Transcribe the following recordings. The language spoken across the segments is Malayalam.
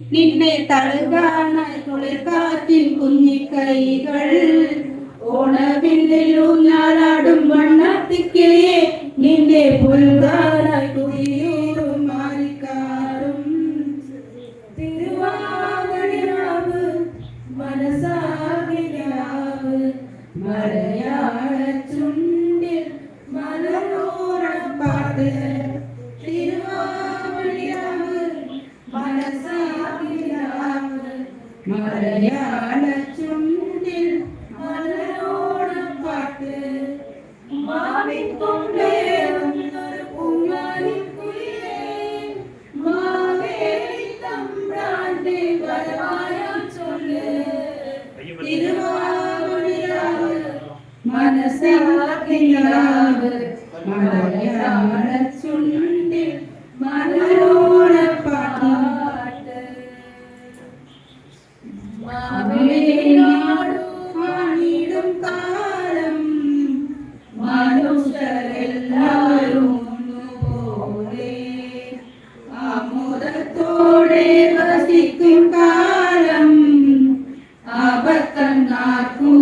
നിന്നെ തഴുകാനായി കുളിർക്കാറ്റിൻ കുഞ്ഞിക്കൈകൾ ഓണവില്ലിലൂഞ്ഞാലാടും വണ്ണത്തിക്കിളിയെ നിന്നെ പുൽകാനായി കുതിയൂറും മാറിക്കാറും തിരുവാതിരാവ് മനസാകിരാവ് മലയാള ചുണ്ടിൽ മലയോരപ്പാട്ട് തിരുവാതിരാവ് മനസാകിരാവ് മലയാള ചുണ്ടിൽ മലയോരപ്പാട്ട് മാവിക്കൊണ്ടേറുന്നൊരു പൂങ്കാനിക്കുയിലേ മാവേലി തമ്പ്രാന്റെ വരവായ ചൊല്ല് തിരുവാതിരാവ് മനസാകിരാവ് മലയാള ചുണ്ടിൽ മലയോരപ്പാട്ട് മാവേലിനാടു കാണിടും കാലം മനുഷ്യരെല്ലാവരും ഒന്നുപോലെ ആമോദത്തോടെ വസിക്കും കാലം ആപത്തന്നാർക്കും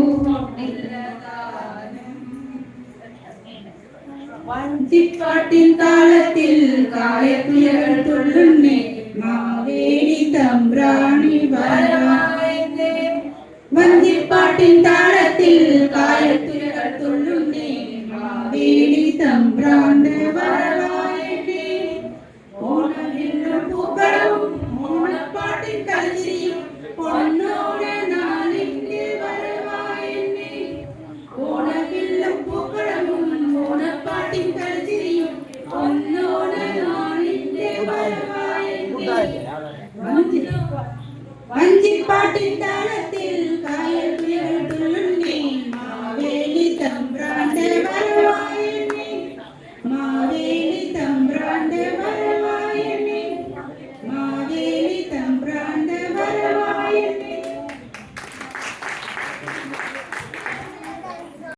വഞ്ചിപ്പാട്ടിൻ താളത്തിൽ കായത്തുയകൾ തുള്ളുന്നേ മാവേലി തമ്പ്രാണി വരവായെന്നേ വഞ്ചിപ്പാട്ടിൻ താളത്തിൽ കായത്തുയകൾ തുള്ളുന്നേ മാവേലി തമ്പ്രാന്റെ വരവായെന്നേ ഓണവില്ലും പൂക്കളവും ഓണപ്പാട്ടിൻ കളിച്ചിയും പൊന്നോടെ നാളിന്റെ വരവായെന്നേ ഓണവില്ലും പൂക്കളവും ഓണപ്പാട്ടിൻ കളിച്ചിയും പൊന്നോടെ നാളിന്റെ വരവായെന്നേ വഞ്ചിപ്പാട്ടിൻ താളത്തിൽ കായത്തുയകൾ തുള്ളുന്നേ